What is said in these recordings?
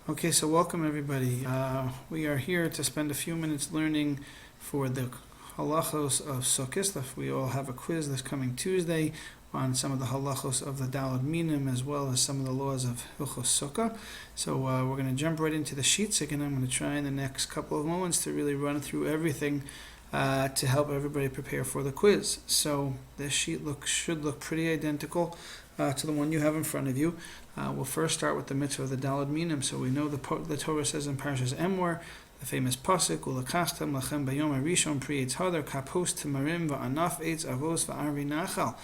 Okay, so welcome everybody. We are here to spend a few minutes learning for the halachos of Sukkot. We all have a quiz this coming Tuesday on some of the halachos of the Dalad Minim as well as some of the laws of Hilchos Sukkah. So we're going to jump right into the sheets. Again, I'm going to try in the next couple of moments to really run through everything to help everybody prepare for the quiz. So this sheet should look pretty identical to the one you have in front of you. We'll first start with the mitzvah of the Dalad Minim. So we know the Torah says in Parshas Emor, the famous pasuk, "Ulakachtem lachem bayom harishon pri eitz hadar kapos tamarim va'anaf eitz avos va'arvi nachal,"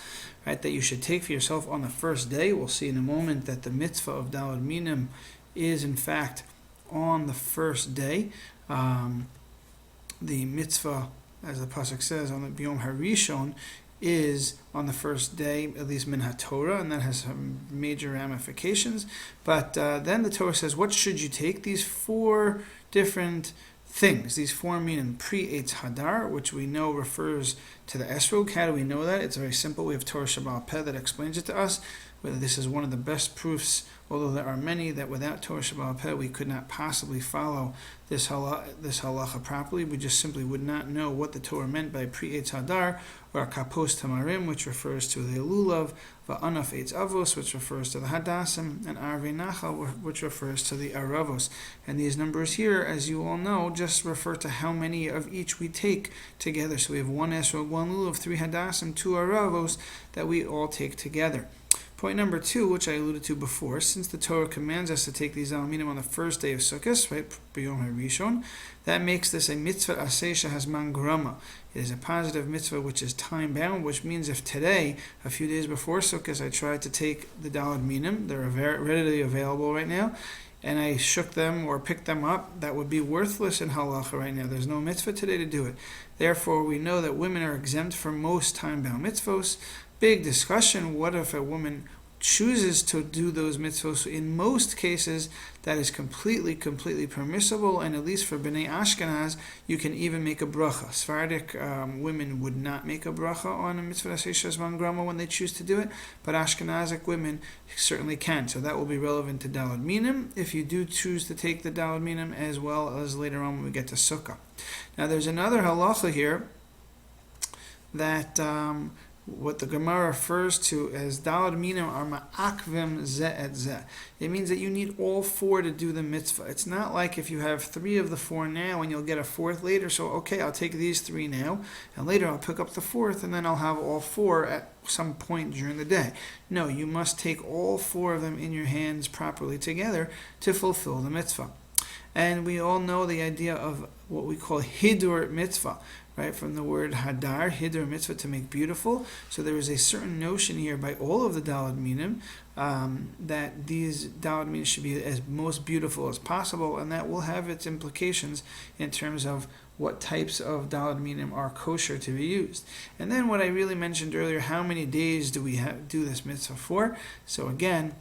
right? That you should take for yourself on the first day. We'll see in a moment that the mitzvah of Dalad Minim is in fact on the first day. The mitzvah, as the pasuk says, on the Biyom Harishon, is on the first day, at least min HaTorah, and that has some major ramifications. But then the Torah says, what should you take? These four different things, these four minim. Pri eitz hadar, which we know refers to the esrog. How do we know that? It's very simple. We have Torah Shabbal Peh that explains it to us. Whether this is one of the best proofs, although there are many, that without Torah Shabbal Peh we could not possibly follow this halacha properly. We just simply would not know what the Torah meant by Pri eitz hadar, or Kapos Tamarim, which refers to the Lulav, Va'anaf eitz avos, which refers to the Hadassim, and Arvei Nachal, which refers to the Aravos. And these numbers here, as you all know, just refer to how many of each we take together. So we have one Esrog, one Lulav, three Hadassim, two Aravos that we all take together. Point number 2, which I alluded to before, since the Torah commands us to take these alminim on the first day of Sukkot, right, B'yom HaRishon, that makes this a mitzvah aseh shehazman grama. It is a positive mitzvah which is time-bound, which means if today, a few days before Sukkot, I tried to take the Dalad Minim, they're readily available right now, and I shook them or picked them up, that would be worthless in halacha right now. There's no mitzvah today to do it. Therefore, we know that women are exempt from most time-bound mitzvos. Big discussion, what if a woman chooses to do those mitzvos? In most cases, that is completely permissible, and at least for Bnei Ashkenaz, you can even make a bracha. Sephardic women would not make a bracha on a mitzvah aseh shehazman grama when they choose to do it, but Ashkenazic women certainly can. So that will be relevant to Dalad Minim, if you do choose to take the Dalad Minim, as well as later on when we get to Sukkah. Now there's another halacha here that what the Gemara refers to as Dalad Minim are ma'akvim zeh et zeh. It means that you need all four to do the mitzvah. It's not like if you have 3 of the 4 now and you'll get a 4th later, so okay, I'll take these 3 now, and later I'll pick up the 4th, and then I'll have all 4 at some point during the day. No, you must take all 4 of them in your hands properly together to fulfill the mitzvah. And we all know the idea of what we call hidur mitzvah, right? From the word hadar, hidur mitzvah, to make beautiful. So there is a certain notion here by all of the Dalad Minim that these Dalad Minim should be as most beautiful as possible, and that will have its implications in terms of what types of Dalad Minim are kosher to be used. And then what I really mentioned earlier, how many days do we do this mitzvah for? So again,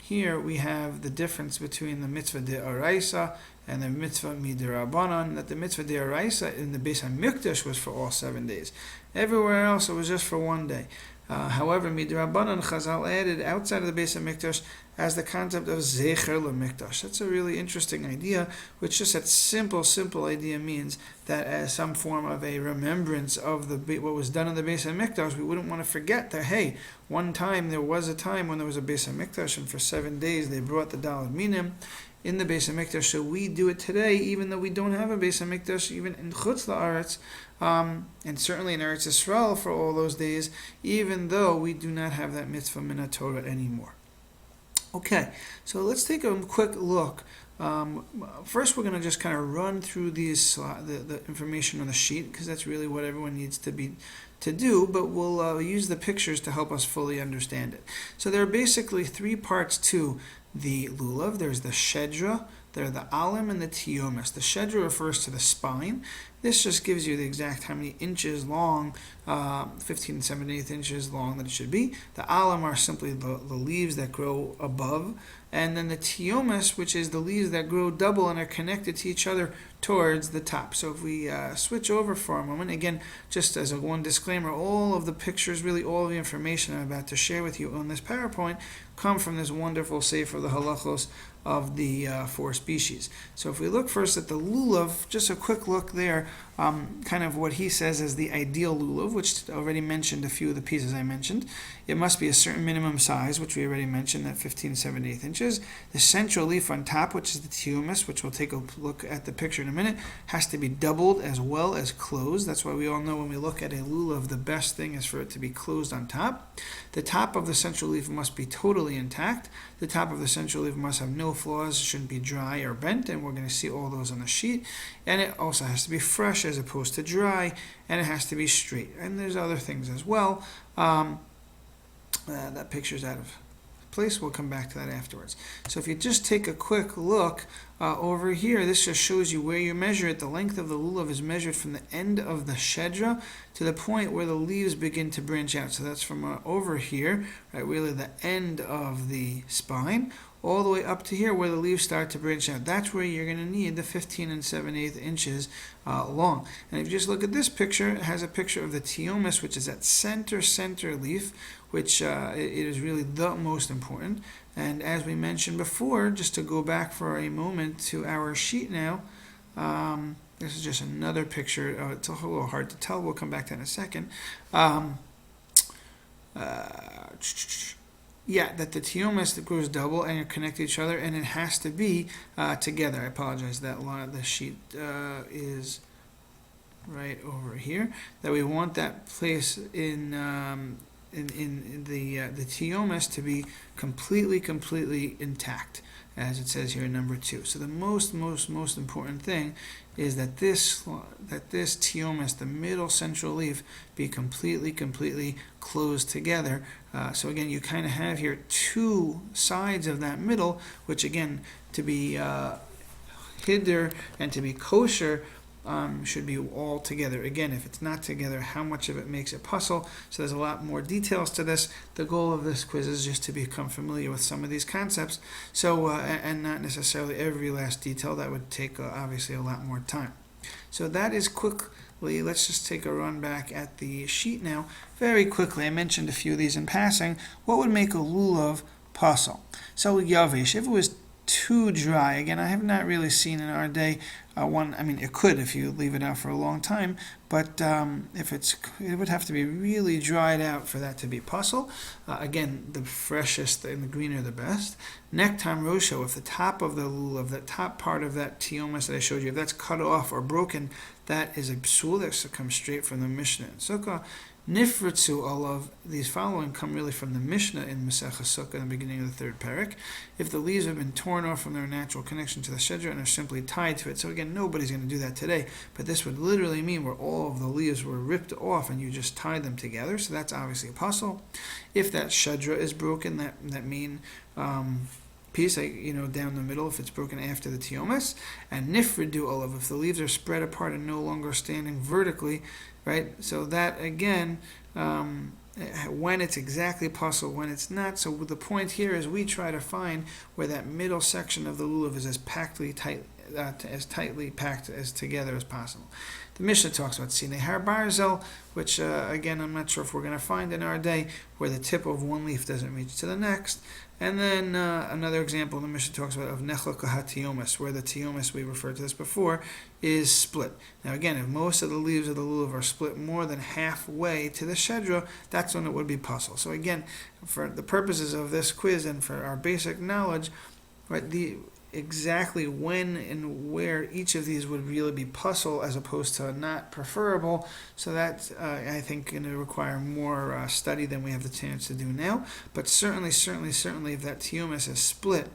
here we have the difference between the mitzvah de'oraisa and the mitzvah mid'rabanan, that the mitzvah de'oraisa in the Beis HaMikdash was for all 7 days. Everywhere else it was just for 1 day. However, mid'rabanan Chazal added outside of the Beis HaMikdash as the concept of zecher l'mikdash. That's a really interesting idea, which just that simple idea means that as some form of a remembrance of what was done in the Beis HaMikdash, we wouldn't want to forget that, hey, one time there was a time when there was a Beis HaMikdash, and for 7 days they brought the Dalad Minim in the Beis HaMikdash, so we do it today, even though we don't have a Beis HaMikdash, even in Chutz La'aretz, and certainly in Eretz Yisrael for all those days, even though we do not have that mitzvah min Torah anymore. Okay, so let's take a quick look. First, we're going to just kind of run through these the information on the sheet, because that's really what everyone needs to do, but we'll use the pictures to help us fully understand it. So there are basically 3 parts to the lulav. There's the shedra, there are the alim, and the tiomas. The shedra refers to the spine. This just gives you the exact how many inches long, 15 7/8 inches long that it should be. The alim are simply the leaves that grow above, and then the tiomas, which is the leaves that grow double and are connected to each other towards the top. So if we switch over for a moment, again, just as a one disclaimer, all of the pictures, really all of the information I'm about to share with you on this PowerPoint come from this wonderful Sefer, the Halachos of the four species. So if we look first at the lulav, just a quick look there, kind of what he says is the ideal lulav, which already mentioned a few of the pieces I mentioned. It must be a certain minimum size, which we already mentioned, that 15/78 inches. The central leaf on top, which is the tiomus, which we'll take a look at the picture in a minute, has to be doubled as well as closed. That's why we all know when we look at a lulav, the best thing is for it to be closed on top. The top of the central leaf must be totally intact. The top of the central leaf must have no flaws, shouldn't be dry or bent, and we're going to see all those on the sheet. And it also has to be fresh as opposed to dry, and it has to be straight. And there's other things as well. That picture's out of place. We'll come back to that afterwards. So if you just take a quick look over here, this just shows you where you measure it. The length of the lulav is measured from the end of the shedra to the point where the leaves begin to branch out. So that's from over here, right, really the end of the spine, all the way up to here where the leaves start to branch out. That's where you're going to need the 15 7/8 inches long. And if you just look at this picture, it has a picture of the tiomus, which is that center leaf, which it is really the most important. And as we mentioned before, just to go back for a moment to our sheet now, this is just another picture. It's a little hard to tell. We'll come back to that in a second. That the tiomus that grows double and are connected to each other, and it has to be together. I apologize. That the sheet is right over here. That we want that place in the tiomus to be completely intact, as it says here in number 2. So the most important thing is that this tiomus, the middle central leaf, be completely closed together. So again, you kind of have here two sides of that middle, which again, to be hiddur and to be kosher, should be all together. Again, if it's not together, how much of it makes it puzzle? So there's a lot more details to this. The goal of this quiz is just to become familiar with some of these concepts. So, and not necessarily every last detail. That would take obviously a lot more time. So that is quickly. Let's just take a run back at the sheet now. Very quickly, I mentioned a few of these in passing. What would make a lulav puzzle? So yavish, if it was too dry. Again, I have not really seen in our day one. I mean, it could if you leave it out for a long time, but it would have to be really dried out for that to be puzzle. Again, the freshest and the greener the best. Nektam rosho, if the top of the lulav, the top part of that tiomus that I showed you, if that's cut off or broken, that is a psul. That comes straight from the Mishnah in Sukkot. Nifritzu olav, these following come really from the Mishnah in Masechah Sukkah in the beginning of the 3rd parak. If the leaves have been torn off from their natural connection to the shedra and are simply tied to it. So again, nobody's going to do that today, but this would literally mean where all of the leaves were ripped off and you just tied them together. So that's obviously a puzzle. If that shedra is broken, that main piece, down the middle, if it's broken after the tiomus, and nifridu olav, if the leaves are spread apart and no longer standing vertically, right? So that again, when it's exactly puzzle, when it's not. So the point here is we try to find where that middle section of the lulav is as tightly packed as together as possible. The Mishnah talks about sinei har barzel, which again I'm not sure if we're going to find in our day, where the tip of one leaf doesn't reach to the next. And then another example the Mishnah talks about of nechlok hatiomus, where the tiomus, we referred to this before, is split. Now again, if most of the leaves of the lulav are split more than halfway to the shedra, that's when it would be puzzle. So again, for the purposes of this quiz and for our basic knowledge, right, exactly when and where each of these would really be puzzle as opposed to not preferable. So that's, I think, going to require more study than we have the chance to do now. But certainly, if that tiomus is split,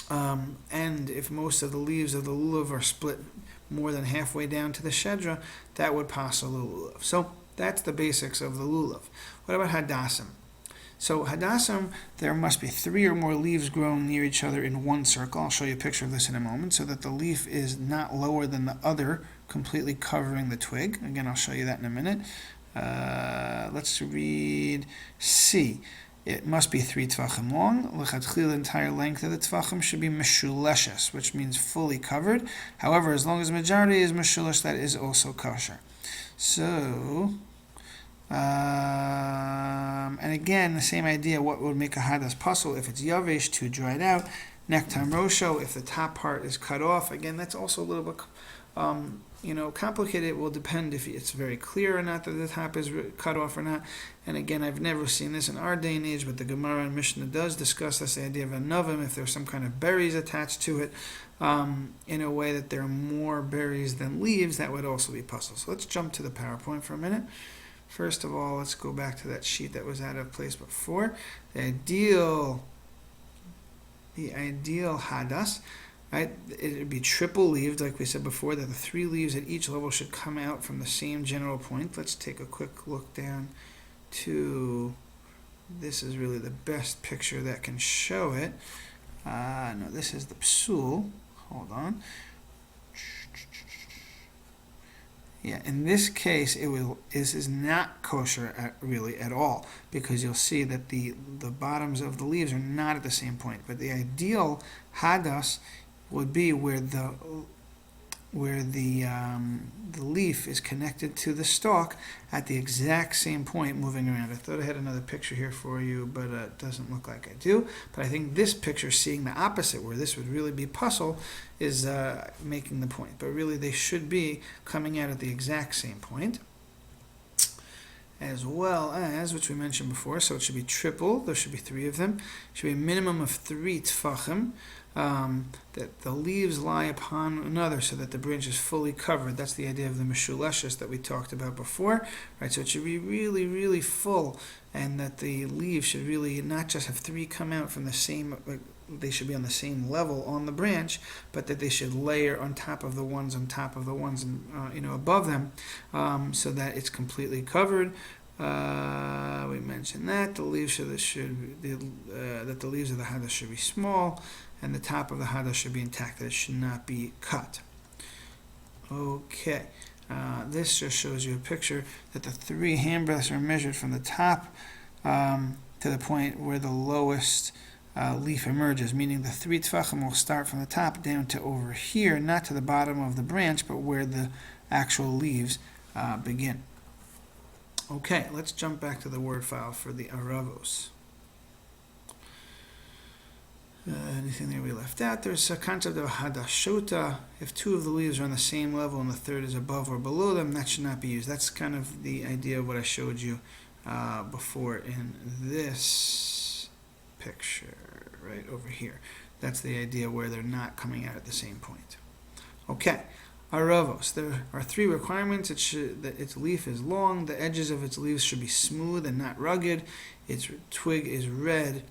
and if most of the leaves of the lulav are split more than halfway down to the shedra, that would puzzle the lulav. So that's the basics of the lulav. What about hadassim? So hadassim, there must be 3 or more leaves growing near each other in one circle. I'll show you a picture of this in a moment, so that the leaf is not lower than the other, completely covering the twig. Again, I'll show you that in a minute. Let's read C. It must be 3 tvachim long. L'chatchila, the entire length of the tvachim should be meshuleshes, which means fully covered. However, as long as the majority is meshulesh, that is also kosher. So, and again, the same idea, what would make a hadas puzzle? If it's yavesh, too dried out, Nektar Rosho, if the top part is cut off, again, that's also a little bit complicated. It will depend if it's very clear or not that the top is cut off or not. And again, I've never seen this in our day and age, but the Gemara and Mishnah does discuss this idea of a novim, if there's some kind of berries attached to it, in a way that there are more berries than leaves, that would also be puzzle. So let's jump to the PowerPoint for a minute. First of all, let's go back to that sheet that was out of place before. The ideal hadas, right? It would be triple leaved, like we said before, that the 3 leaves at each level should come out from the same general point. Let's take a quick look down to, this is really the best picture that can show it. No, this is the psul. Hold on. Yeah, in this case, this is not kosher really at all, because you'll see that the bottoms of the leaves are not at the same point. But the ideal hadas would be where the leaf is connected to the stalk at the exact same point, moving around. I thought I had another picture here for you, but it doesn't look like I do. But I think this picture, seeing the opposite, where this would really be puzzle, is making the point. But really, they should be coming out at the exact same point, as well as, which we mentioned before, so it should be triple. There should be 3 of them. It should be a minimum of 3 tfachim. That the leaves lie upon another so that the branch is fully covered. That's the idea of the meshuleshes that we talked about before, right? So it should be really, really full, and that the leaves should really not just have 3 come out from the same, they should be on the same level on the branch, but that they should layer on top of the ones and above them, so that it's completely covered. We mentioned that the leaves that the leaves of the hadas should be small, and the top of the hadas should be intact, that it should not be cut. Okay, this just shows you a picture that the 3 handbreadths are measured from the top to the point where the lowest leaf emerges, meaning the 3 tfachim will start from the top down to over here, not to the bottom of the branch, but where the actual leaves begin. Okay, let's jump back to the word file for the aravos. Anything there we left out? There's a concept of hadashota. If 2 of the leaves are on the same level and the 3rd is above or below them, that should not be used. That's kind of the idea of what I showed you before in this picture, right over here. That's the idea where they're not coming out at the same point. Okay. Aravos. There are 3 requirements. That its leaf is long. The edges of its leaves should be smooth and not rugged. Its twig is red.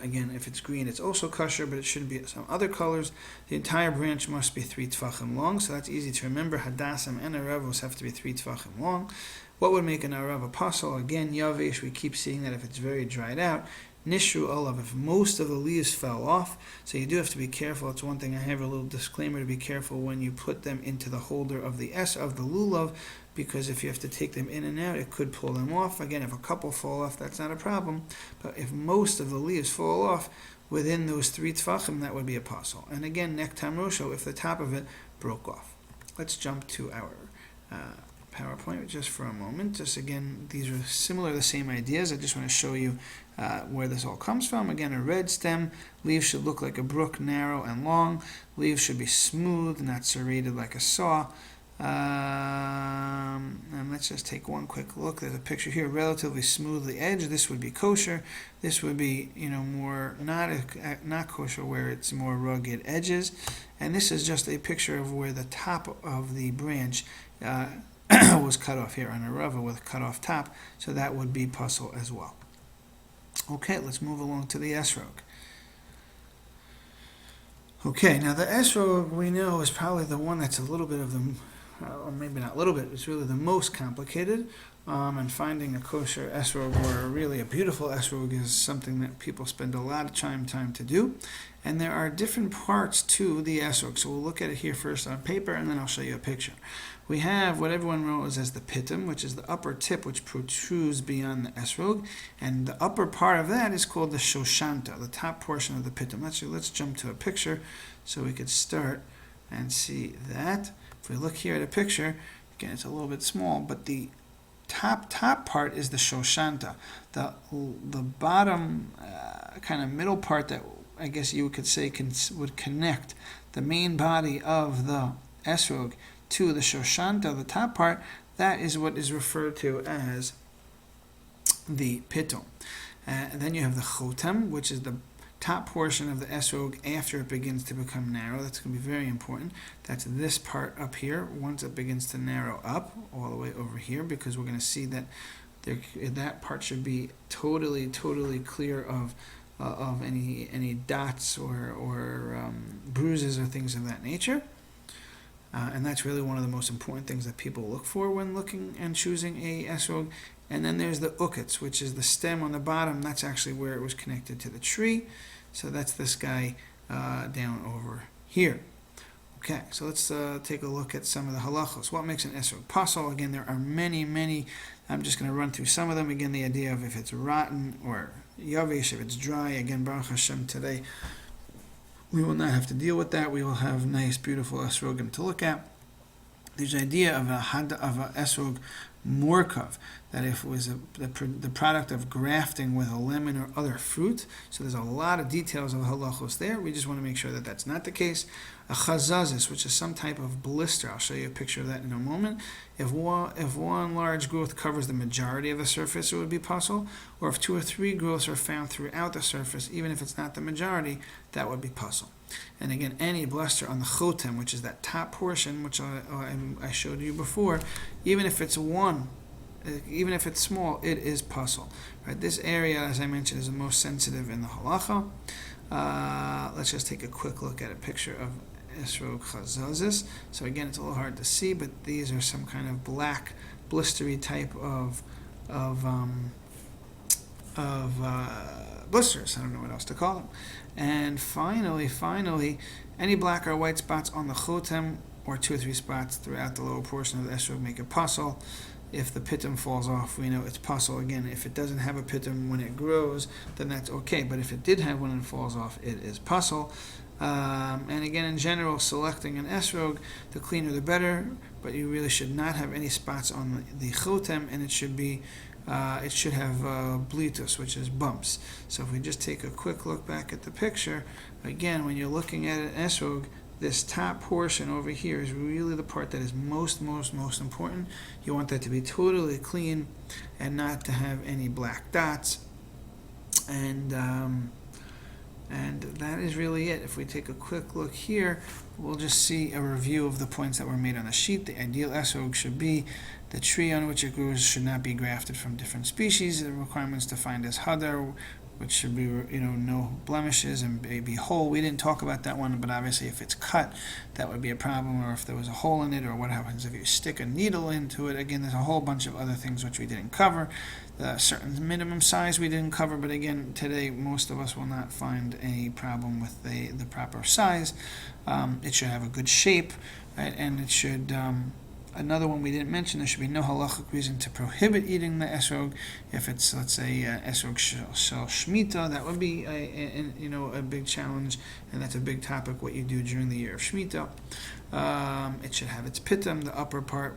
Again, if it's green, it's also kosher, but it shouldn't be some other colors. The entire branch must be 3 tfachim long, so that's easy to remember. Hadassim and aravos have to be 3 tfachim long. What would make an arav a pasul? Again, yavesh, we keep seeing that if it's very dried out. Nishru olav, if most of the leaves fell off. So you do have to be careful. It's one thing I have a little disclaimer to be careful when you put them into the holder of the lulav, because if you have to take them in and out, it could pull them off. Again, if a couple fall off, that's not a problem. But if most of the leaves fall off within those 3 tfachim, that would be a pasul. And again, nektam rosho, if the top of it broke off. Let's jump to our PowerPoint just for a moment. Just again, these are similar, the same ideas. I just want to show you where this all comes from. Again, a red stem. Leaves should look like a brook, narrow and long. Leaves should be smooth, not serrated like a saw. And let's just take one quick look. There's a picture here, relatively smoothly edged. This would be kosher. This would be, more not kosher, where it's more rugged edges. And this is just a picture of where the top of the branch was cut off here on a rava with a cut off top. So that would be puzzle as well. Okay, let's move along to the esrog. Okay, now the esrog we know is probably the one that's a little bit of the, or maybe not a little bit, it's really the most complicated. And finding a kosher esrog, or really a beautiful esrog, is something that people spend a lot of time to do. And there are different parts to the esrog. So we'll look at it here first on paper, and then I'll show you a picture. We have what everyone knows as the pitum, which is the upper tip which protrudes beyond the esrog, and the upper part of that is called the shoshanta, the top portion of the pitum. Let's jump to a picture so we could start and see that. If we look here at a picture, again it's a little bit small, but the top part is the shoshanta. The bottom kind of middle part that I guess you could say, would connect the main body of the esrog to the shoshanta, the top part. That is what is referred to as the pitum. And then you have the chotem, which is the top portion of the esrog after it begins to become narrow. That's going to be very important. That's this part up here, once it begins to narrow up all the way over here, because we're going to see that that part should be totally clear of any dots or bruises or things of that nature. And that's really one of the most important things that people look for when looking and choosing a esrog. And then there's the uketz, which is the stem on the bottom. That's actually where it was connected to the tree. So that's this guy down over here. Okay, so let's take a look at some of the halachos. What makes an esrog pasol? Again, there are many. I'm just going to run through some of them. Again, the idea of if it's rotten or yavish, if it's dry. Again, Baruch Hashem, today we will not have to deal with that. We will have nice, beautiful esrogim to look at. There's the idea of a esrog morkav, that if it was the product of grafting with a lemon or other fruit. So there's a lot of details of halachos there. We just want to make sure that that's not the case. A chazazis, which is some type of blister. I'll show you a picture of that in a moment. If one large growth covers the majority of the surface, it would be pasol. Or if 2 or 3 growths are found throughout the surface, even if it's not the majority, that would be pasol. And again, any blister on the chotem, which is that top portion, which I showed you before, even if it's one, even if it's small, it is pasol. Right? This area, as I mentioned, is the most sensitive in the halacha. Let's just take a quick look at a picture of esrog chazazis. So again, it's a little hard to see, but these are some kind of black, blistery type of blisters. I don't know what else to call them. And finally, any black or white spots on the chotem, or 2 or 3 spots throughout the lower portion of the esrog, make it pasol. If the pitum falls off, we know it's pasol. Again, if it doesn't have a pitum when it grows, then that's okay. But if it did have one and it falls off, it is pasol. And again, in general, selecting an esrog, the cleaner the better. But you really should not have any spots on the chotem, and it should have blitus, which is bumps. So if we just take a quick look back at the picture, again, when you're looking at an esrog, this top portion over here is really the part that is most important. You want that to be totally clean and not to have any black dots. And that is really it. If we take a quick look here, we'll just see a review of the points that were made on the sheet. The ideal esrog should be the tree on which it grows should not be grafted from different species. The requirements defined as hadar, which should be, no blemishes and be whole. We didn't talk about that one, but obviously if it's cut, that would be a problem, or if there was a hole in it, or what happens if you stick a needle into it. Again, there's a whole bunch of other things which we didn't cover. The certain minimum size we didn't cover, but again, today most of us will not find any problem with the proper size. It should have a good shape, right? And it should... Another one we didn't mention, there should be no halachic reason to prohibit eating the esrog. If it's, let's say, esrog shel shmita, that would be a big challenge, and that's a big topic, what you do during the year of shmita. It should have its pitum, the upper part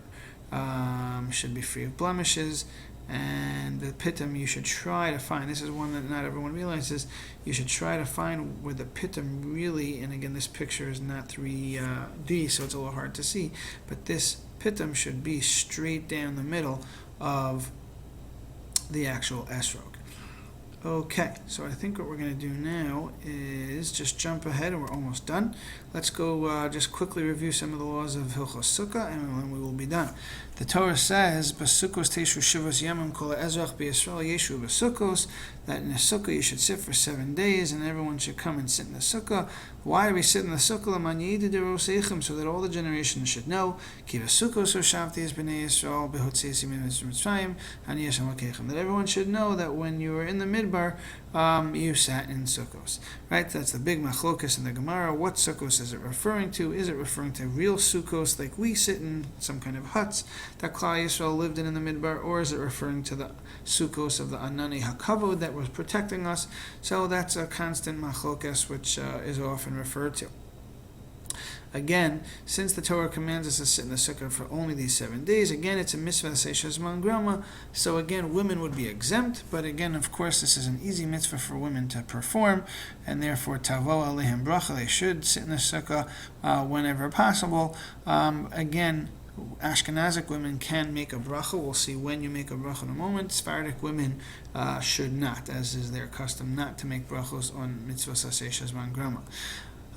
should be free of blemishes, and the pitum you should try to find, this is one that not everyone realizes, you should try to find where the pitum really, and again this picture is not 3D, so it's a little hard to see, but this pitum should be straight down the middle of the actual esrog. Okay, so I think what we're going to do now is just jump ahead, and we're almost done. Let's go just quickly review some of the laws of Hilchos Sukkah, and then we will be done. The Torah says, "B'Sukkos teishu shivos yamim kol ha'ezrach b'Yisrael yeshu b'Sukkos," that in the Sukkah you should sit for 7 days, and everyone should come and sit in the Sukkah. Why do we sit in the Sukkah? L'man yidu deroseichem, so that all the generations should know. Ki v'Sukkos hoshavti es b'nei Yisrael b'hotzeisi min Mitzrayim ani Hashem Elokeichem. That everyone should know that when you were in the Midbar, you sat in Sukkos. Right? That's the big machlokas in the Gemara. What Sukkos is it referring to? Is it referring to real Sukkos, like we sit in some kind of huts that Klal Yisrael lived in the Midbar, or is it referring to the Sukkos of the Anani HaKavod that was protecting us? So that's a constant machlokas which is often referred to. Again, since the Torah commands us to sit in the sukkah for only these 7 days, again, it's a mitzvah Shazman Grama, so again, women would be exempt, but again, of course, this is an easy mitzvah for women to perform, and therefore, Tavo Alehem Bracha, they should sit in the sukkah whenever possible. Again, Ashkenazic women can make a bracha. We'll see when you make a bracha in a moment. Sephardic women should not, as is their custom, not to make brachos on mitzvah saseh shazman grama.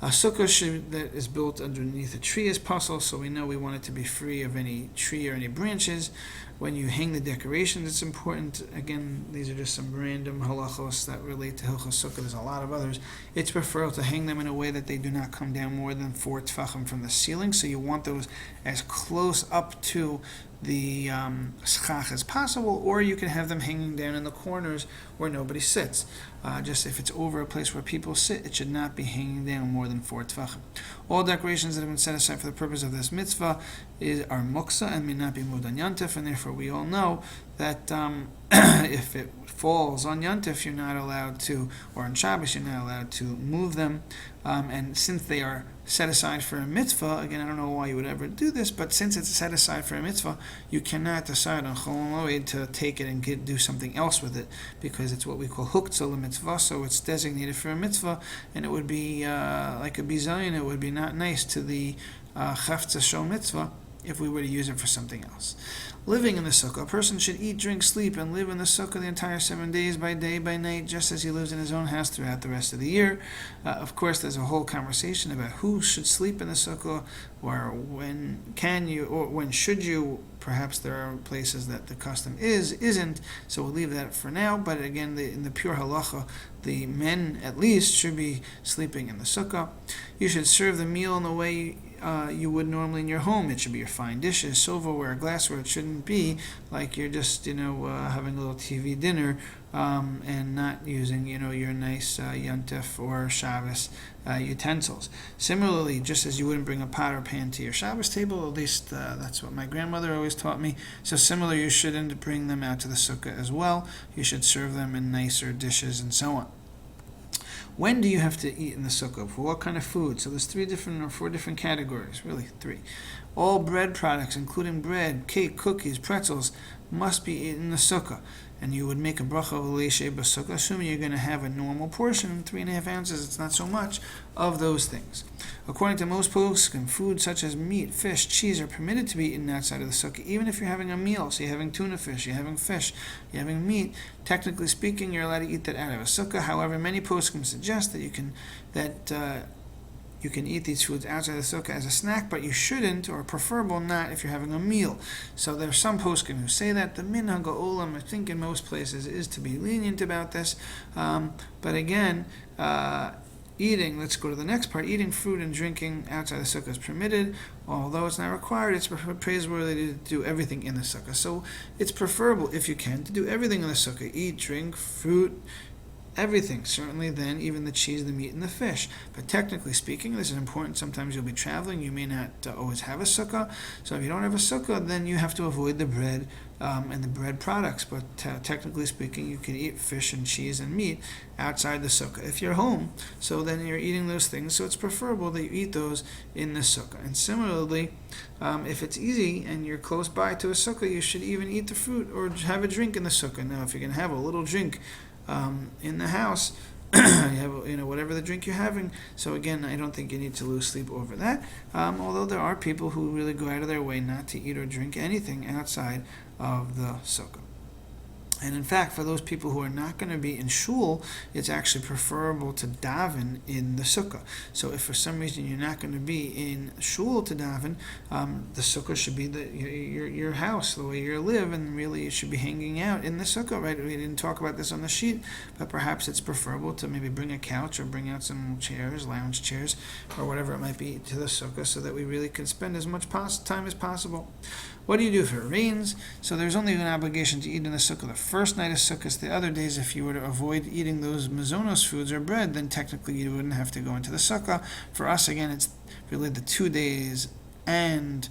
A sukkah that is built underneath a tree is possible, so we know we want it to be free of any tree or any branches. When you hang the decorations, it's important. Again, these are just some random halachos that relate to Hilchos Sukkah. There's a lot of others. It's preferable to hang them in a way that they do not come down more than 4 tefachim from the ceiling, so you want those as close up to the schach as possible, or you can have them hanging down in the corners where nobody sits. Just if it's over a place where people sit, it should not be hanging down more than 4 tefachim. All decorations that have been set aside for the purpose of this mitzvah are muksa and may not be moved on yantif, and therefore we all know that if it falls on yantif, you're not allowed to, or on Shabbos, you're not allowed to move them. And since they are set aside for a mitzvah, again, I don't know why you would ever do this, but since it's set aside for a mitzvah, you cannot decide on Chol Moed to take it and do something else with it, because it's what we call huktzah mitzvah, so it's designated for a mitzvah, and it would be like a bizayin, it would be not nice to the chavtza shel mitzvah if we were to use it for something else. Living in the sukkah, a person should eat, drink, sleep, and live in the sukkah the entire 7 days, by day, by night, just as he lives in his own house throughout the rest of the year. Of course, there's a whole conversation about who should sleep in the sukkah, or when can you, or when should you. Perhaps there are places that the custom isn't, so we'll leave that for now. But again, in the pure halacha, the men at least should be sleeping in the sukkah. You should serve the meal in the way you would normally in your home. It should be your fine dishes, silverware, glassware. It shouldn't be like you're just having a little TV dinner and not using your nice yontif or Shabbos utensils. Similarly, just as you wouldn't bring a pot or pan to your Shabbos table, at least that's what my grandmother always taught me. So similar, you shouldn't bring them out to the sukkah as well. You should serve them in nicer dishes and so on. When do you have to eat in the sukkah? For what kind of food? So there's 4 different categories, really 3. All bread products, including bread, cake, cookies, pretzels, must be eaten in the sukkah. And you would make a bracha of leishe b'sukkah, assuming you're going to have a normal portion, 3.5 ounces, it's not so much, of those things. According to most poskim, food such as meat, fish, cheese are permitted to be eaten outside of the sukkah, even if you're having a meal. So you're having tuna fish, you're having fish, you're having meat. Technically speaking, you're allowed to eat that out of a sukkah. However, many poskim suggest that you can eat these foods outside the sukkah as a snack, but you shouldn't, or preferable not, if you're having a meal. So there are some poskim who say that. The minhag ha'olam, I think in most places, is to be lenient about this. But again, eating, let's go to the next part, eating fruit and drinking outside the sukkah is permitted. Although it's not required, it's praiseworthy to do everything in the sukkah. So it's preferable, if you can, to do everything in the sukkah. Eat, drink, fruit, everything, certainly then even the cheese, the meat, and the fish. But technically speaking, this is important. Sometimes you'll be traveling, you may not always have a sukkah. So if you don't have a sukkah, then you have to avoid the bread and the bread products. But technically speaking, you can eat fish and cheese and meat outside the sukkah if you're home. So then you're eating those things. So it's preferable that you eat those in the sukkah. And similarly, if it's easy and you're close by to a sukkah, you should even eat the fruit or have a drink in the sukkah. Now, if you can have a little drink in the house, you have whatever the drink you're having. So again, I don't think you need to lose sleep over that. Although there are people who really go out of their way not to eat or drink anything outside of the sukkah. And in fact, for those people who are not going to be in shul, it's actually preferable to daven in the sukkah. So if for some reason you're not going to be in shul to daven, the sukkah should be your house, the way you live, and really it should be hanging out in the sukkah, right? We didn't talk about this on the sheet, but perhaps it's preferable to maybe bring a couch or bring out some chairs, lounge chairs, or whatever it might be to the sukkah, so that we really can spend as much time as possible. What do you do if it rains? So there's only an obligation to eat in the sukkah the first night of Sukkot. The other days, if you were to avoid eating those mazonos foods or bread, then technically you wouldn't have to go into the sukkah. For us, again, it's really the 2 days and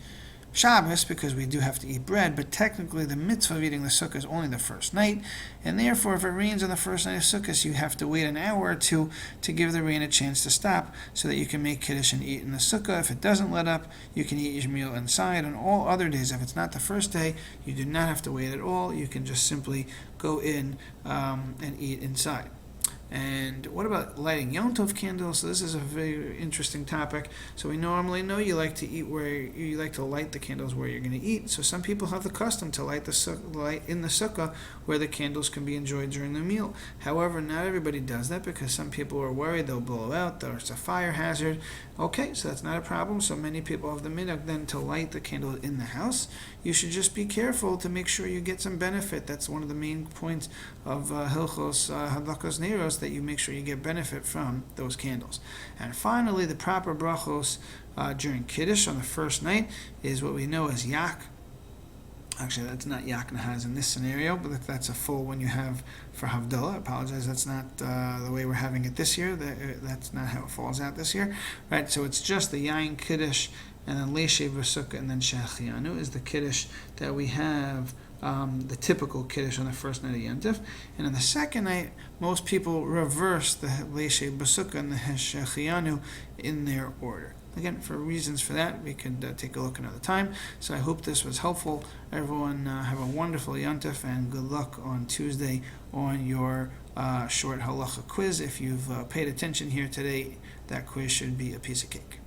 Shabbos, because we do have to eat bread, but technically the mitzvah of eating the sukkah is only the first night, and therefore if it rains on the first night of Sukkot, you have to wait an hour or two to give the rain a chance to stop so that you can make kiddush and eat in the sukkah. If it doesn't let up, you can eat your meal inside. On all other days, if it's not the first day, you do not have to wait at all. You can just simply go in and eat inside. And what about lighting Yom Tov candles? So this is a very interesting topic. So we normally know you like to eat where you like to light the candles where you're going to eat. So some people have the custom to light in the sukkah where the candles can be enjoyed during the meal. However, not everybody does that because some people are worried they'll blow out, there's a fire hazard. Okay, so that's not a problem. So many people have the minhag then to light the candle in the house. You should just be careful to make sure you get some benefit. That's one of the main points of Hilchos Hadlakos Neiros, that you make sure you get benefit from those candles. And finally, the proper brachos during Kiddush on the first night is what we know as Yak. Actually, that's not Yak Nahaz in this scenario, but that's a full one you have for Havdalah. I apologize, that's not the way we're having it this year. That's not how it falls out this year. Right, so it's just the Yain Kiddush, and then Leishe V'Sukkah, and then Shechianu is the Kiddush that we have, the typical Kiddush on the first night of Yom Tov. And on the second night, most people reverse the Leishe V'Sukkah and the Shechianu in their order. Again, for reasons for that, we could take a look another time. So I hope this was helpful. Everyone have a wonderful Yom Tov, and good luck on Tuesday on your short halacha quiz. If you've paid attention here today, that quiz should be a piece of cake.